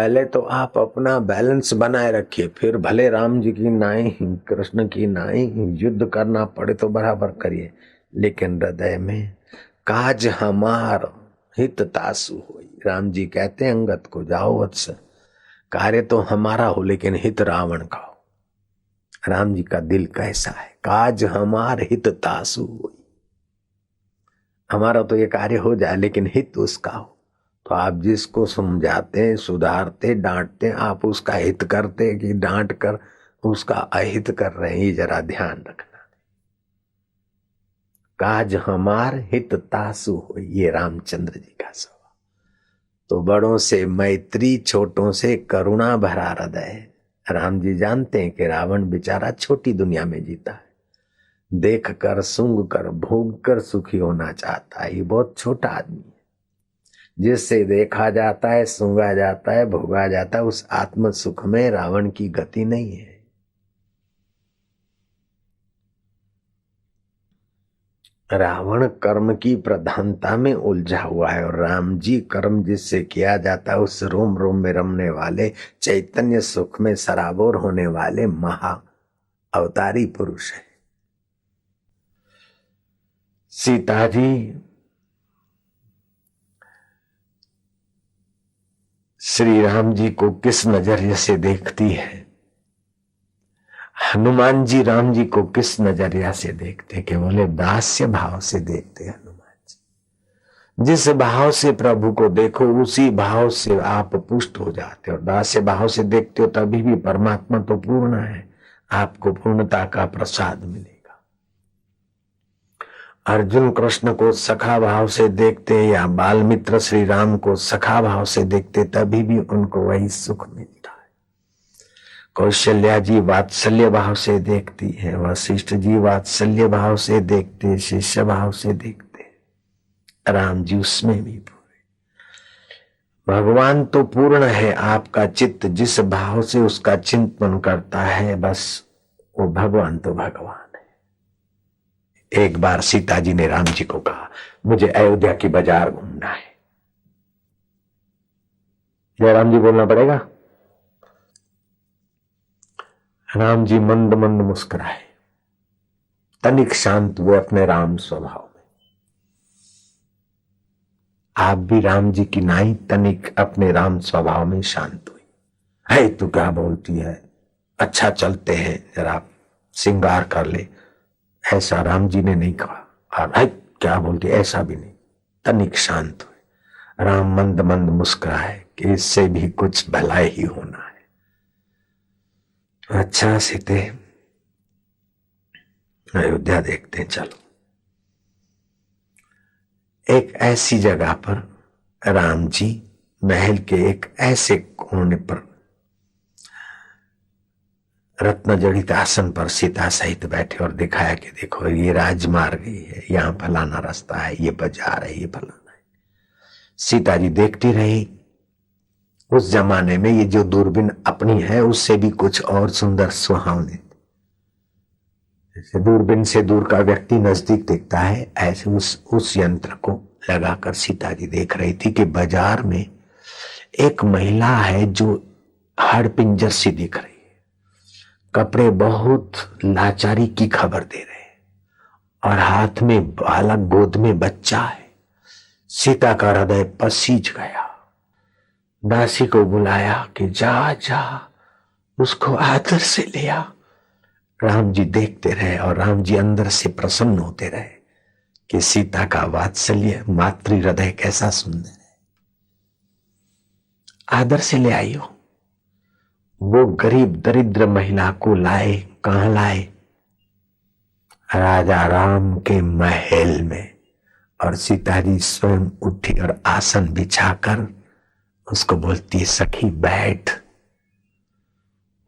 पहले तो आप अपना बैलेंस बनाए रखिए, फिर भले राम जी की नाई कृष्ण की नाई युद्ध करना पड़े तो बराबर करिए, लेकिन हृदय में काज हमार हित तासु होई। राम जी कहते हैं अंगद को, जाओ वत्स, कार्य तो हमारा हो लेकिन हित रावण का हो। राम जी का दिल कैसा है, काज हमार हित तासु होई। हमारा तो ये कार्य हो जाए लेकिन हित उसका हो। तो आप जिसको समझाते, सुधारते, डांटते, आप उसका हित करते कि डांट कर उसका अहित कर रहे हैं, ये जरा ध्यान रखना। काज हमार हित तासु हो, ये रामचंद्र जी का स्वभाव। तो बड़ों से मैत्री, छोटों से करुणा भरा हृदय। राम जी जानते हैं कि रावण बेचारा छोटी दुनिया में जीता है, देख कर, सूंघ कर, भोग कर सुखी होना चाहता है। ये बहुत छोटा आदमी है, जिससे देखा जाता है, सूंघा जाता है, भोगा जाता है, उस आत्म सुख में रावण की गति नहीं है। रावण कर्म की प्रधानता में उलझा हुआ है और राम जी कर्म जिससे किया जाता है उस रोम रोम में रमने वाले, चैतन्य सुख में सराबोर होने वाले महा अवतारी पुरुष है। सीता जी श्री राम जी को किस नजरिए से देखती है, हनुमान जी राम जी को किस नजरिया से देखते, कि बोले दास्य भाव से देखते हनुमान जी। जिस भाव से प्रभु को देखो उसी भाव से आप पुष्ट हो जाते हो। दास्य भाव से देखते हो तभी भी परमात्मा तो पूर्ण है, आपको पूर्णता का प्रसाद मिलेगा। अर्जुन कृष्ण को सखा भाव से देखते या बाल मित्र श्री राम को सखा भाव से देखते तभी भी उनको वही सुख मिलता है। कौशल्या जी वात्सल्य भाव से देखती है, वशिष्ठ जी वात्सल्य भाव से देखते, शिष्य भाव से देखते, राम जी उसमें भी पूरे। भगवान तो पूर्ण है, आपका चित्त जिस भाव से उसका चिंतन करता है बस वो भगवान तो भगवान है। एक बार सीता जी ने राम जी को कहा, मुझे अयोध्या की बाजार घूमना है। जय राम जी बोलना पड़ेगा। राम जी मंद मंद मुस्कुराए, तनिक शांत हुए अपने राम स्वभाव में। आप भी राम जी की नाई तनिक अपने राम स्वभाव में शांत हुई। है तू क्या बोलती है, अच्छा चलते हैं, जरा श्रृंगार कर ले, ऐसा राम जी ने नहीं कहा। और है क्या बोलती, ऐसा भी नहीं, तनिक शांत हुए। राम मंद मंद मुस्कुराए कि इससे भी कुछ भलाई ही होना है। अच्छा सीते, अयोध्या देखते हैं, चलो। एक ऐसी जगह पर राम जी महल के एक ऐसे कोने पर रत्न जड़ित आसन पर सीता सहित बैठे और दिखाया कि देखो ये राजमार्ग है, यहाँ फलाना रास्ता है, ये बाजार है, ये फलाना है। सीता जी देखती रही। उस जमाने में ये जो दूरबीन अपनी है उससे भी कुछ और सुंदर सुहावने, जैसे दूरबीन से दूर का व्यक्ति नजदीक देखता है, ऐसे उस यंत्र को लगाकर सीता जी देख रही थी कि बाजार में एक महिला है जो हाड़पिंजर सी दिख रही है, कपड़े बहुत लाचारी की खबर दे रहे हैं और हाथ में बालक, गोद में बच्चा है। सीता का हृदय पसीज गया। दासी को बुलाया कि जा जा उसको आदर से ले आ। राम जी देखते रहे और राम जी अंदर से प्रसन्न होते रहे कि सीता का वात्सल्य, मातृ हृदय कैसा सुंदर है। आदर से ले आई हो। वो गरीब दरिद्र महिला को लाए, कहां लाए? राजा राम के महल में। और सीता जी स्वयं उठी और आसन बिछाकर उसको बोलती है, सखी बैठ।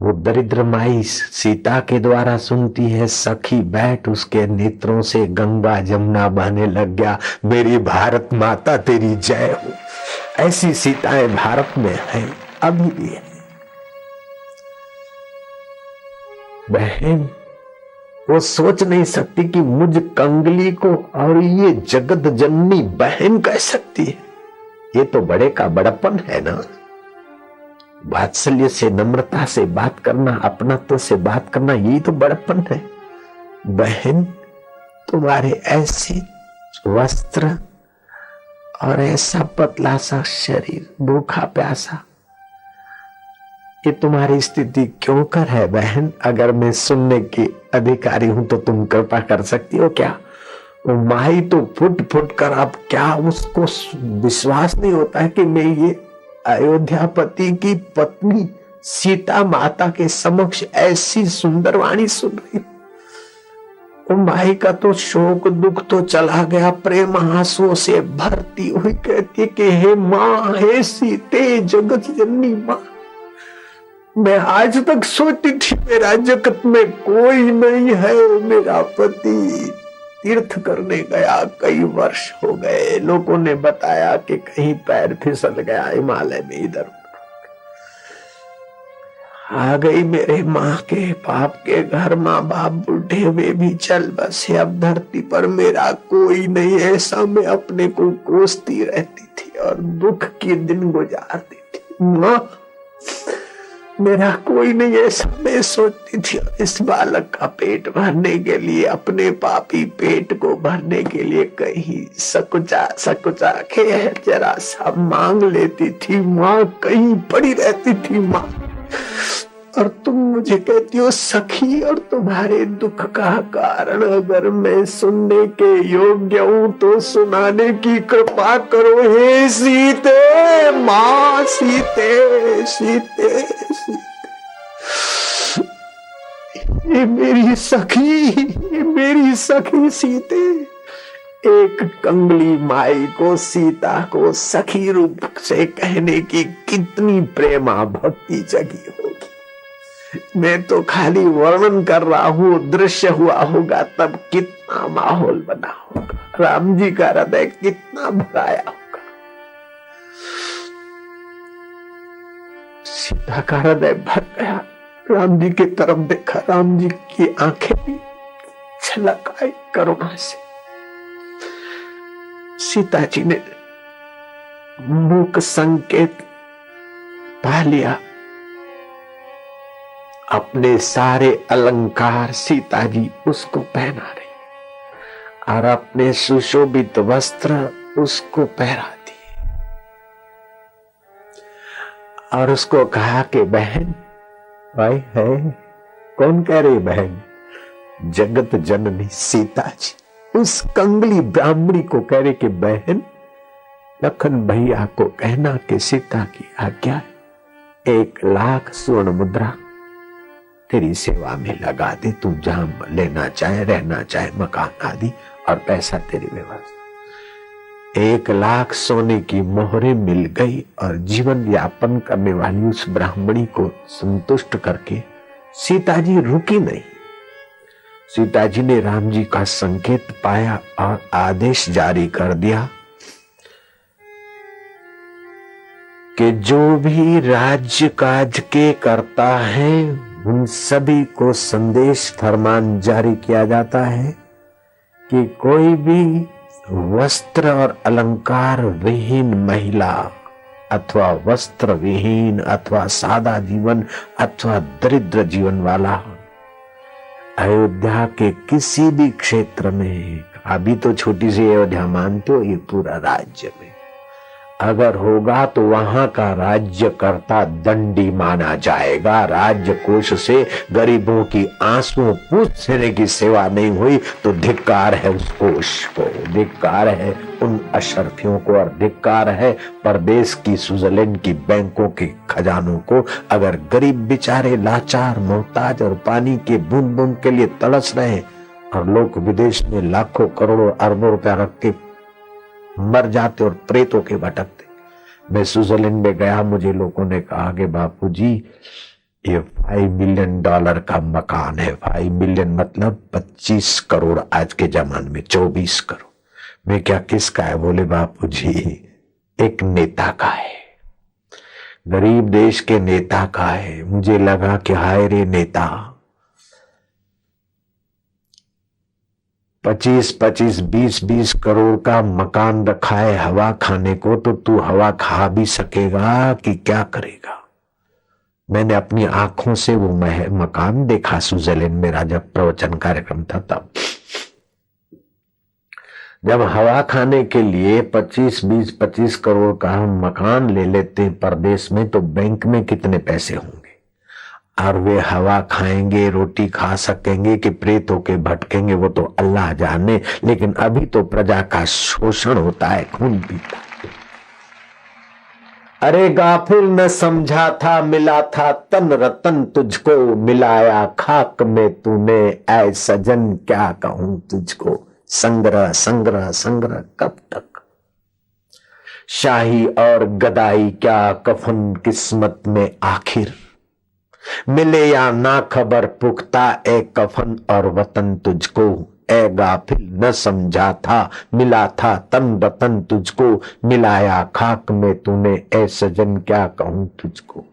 वो दरिद्र माई सीता के द्वारा सुनती है, सखी बैठ। उसके नेत्रों से गंगा जमुना बहने लग गया। मेरी भारत माता तेरी जय हो। ऐसी सीताएं भारत में है, अभी भी है। बहन वो सोच नहीं सकती कि मुझ कंगली को और ये जगत जननी बहन कह सकती है। ये तो बड़े का बड़प्पन है ना। वात्सल्य से, नम्रता से बात करना, अपनात्व से बात करना, यही तो बड़प्पन है। बहन, तुम्हारे ऐसे वस्त्र और ऐसा पतला सा शरीर, भूखा प्यासा, ये तुम्हारी स्थिति क्यों कर है बहन? अगर मैं सुनने की अधिकारी हूं तो तुम कृपा कर सकती हो क्या? वो माई तो फुट फुट कर, अब क्या उसको विश्वास नहीं होता है कि मैं ये अयोध्यापति की पत्नी सीता माता के समक्ष ऐसी सुंदर वाणी सुन रही हूं। वो माई का तो शोक दुख तो चला गया, प्रेम आंसुओं से भरती हुई कहती कि हे माँ, हे सीते, जगत जननी माँ, मैं आज तक सोचती थी मेरा जगत में कोई नहीं है, मेरा पति तीर्थ करने गया, कई वर्ष हो गए, लोगों ने बताया कि कहीं पैर फिसल गया हिमालय में, इधर आ गई मेरे माँ के पाप के घर, माँ बाप बूढ़े हुए भी चल बसे, अब धरती पर मेरा कोई नहीं, ऐसा मैं अपने को कोसती रहती थी और दुख के दिन गुजारती थी। माँ, मेरा कोई नहीं, ऐसा मैं सोचती थी। इस बालक का पेट भरने के लिए, अपने पापी पेट को भरने के लिए कहीं सकुचा सकुचा के जरा सा मांग लेती थी। माँ कहीं पड़ी रहती थी माँ, और तुम मुझे कहती हो सखी, और तुम्हारे दुख का कारण अगर मैं सुनने के योग्य हूं तो सुनाने की कृपा करो। हे सीते माँ, सीते सीते सीते, ये मेरी सखी, ये मेरी सखी सीते। एक कंगली माई को, सीता को सखी रूप से कहने की कितनी प्रेमा भक्ति जगी होगी। मैं तो खाली वर्णन कर रहा हूं, दृश्य हुआ होगा तब कितना माहौल बना होगा, राम जी का हृदय कितना भराया होगा। सीता का हृदय भर गया, राम जी की तरफ देखा, राम जी की आंखें भी छलक आई करुणा से। सीता जी ने मूक संकेत पा लिया, अपने सारे अलंकार सीता जी उसको पहना रही और अपने सुशोभित वस्त्र उसको पहरा दिए और उसको कहा कि बहन, भाई है कौन कह रही बहन? जगत जननी सीता जी उस कंगली ब्राह्मणी को कह रही कि बहन, लखन भैया को कहना कि सीता की आज्ञा है, 1 लाख स्वर्ण मुद्रा तेरी सेवा में लगा दे, तू जहां लेना चाहे, रहना चाहे, मकान आदि, और पैसा तेरी व्यवस्था। 1 लाख सोने की मोहरें मिल गई और जीवन यापन करने वाली उस ब्राह्मणी को संतुष्ट करके सीता जी रुकी नहीं। सीता जी ने राम जी का संकेत पाया और आदेश जारी कर दिया कि जो भी राज्य काज के करता है उन सभी को संदेश फरमान जारी किया जाता है कि कोई भी वस्त्र और अलंकार विहीन महिला अथवा वस्त्र विहीन अथवा सादा जीवन अथवा दरिद्र जीवन वाला अयोध्या के किसी भी क्षेत्र में, अभी तो छोटी सी अयोध्या मानते हो, ये पूरा राज्य में अगर होगा तो वहां का राज्यकर्ता दंडी माना जाएगा। राज्य कोष से गरीबों की आंसुओं पूछने की सेवा नहीं हुई तो धिक्कार है उस कोष को, धिक्कार है उन अशर्फियों को, और धिक्कार है परदेश की स्विट्जरलैंड की बैंकों के खजानों को। अगर गरीब बेचारे लाचार, मोहताज और पानी के बूंद बूंद के लिए तड़स रहे और लोग विदेश में लाखों करोड़ों अरबों रुपया रख के मर जाते और प्रेतों के भटकते। मैं स्विट्जरलैंड में गया, मुझे लोगों ने कहा कि बापूजी ये $5 मिलियन का मकान है। 5 मिलियन मतलब 25 करोड़, आज के जमाने में 24 करोड़। मैं क्या किसका है? बोले बापूजी एक नेता का है, गरीब देश के नेता का है। मुझे लगा कि हाय रे नेता, 25-25, 20-20 करोड़ का मकान रखा है हवा खाने को, तो तू हवा खा भी सकेगा कि क्या करेगा? मैंने अपनी आंखों से वो मकान देखा स्विट्जरलैंड में, जब प्रवचन कार्यक्रम था तब। जब हवा खाने के लिए 25 करोड़ का हम मकान ले लेते हैं परदेश में, तो बैंक में कितने पैसे होंगे। और वे हवा खाएंगे, रोटी खा सकेंगे कि प्रेत होके भटकेंगे, वो तो अल्लाह जाने। लेकिन अभी तो प्रजा का शोषण होता है, खून पीता। अरे गाफिल न समझा था, मिला था तन रतन तुझको, मिलाया खाक में तूने, ऐ सजन क्या कहूं तुझको। संग्रह संग्रह संग्रह कब तक। शाही और गदाई क्या कफन किस्मत में आखिर, मिले या ना खबर पुख्ता ए कफन और वतन तुझको। ए गाफिल न समझा था, मिला था तन रतन तुझको, मिलाया खाक में तूने, ए सजन क्या कहूं तुझको।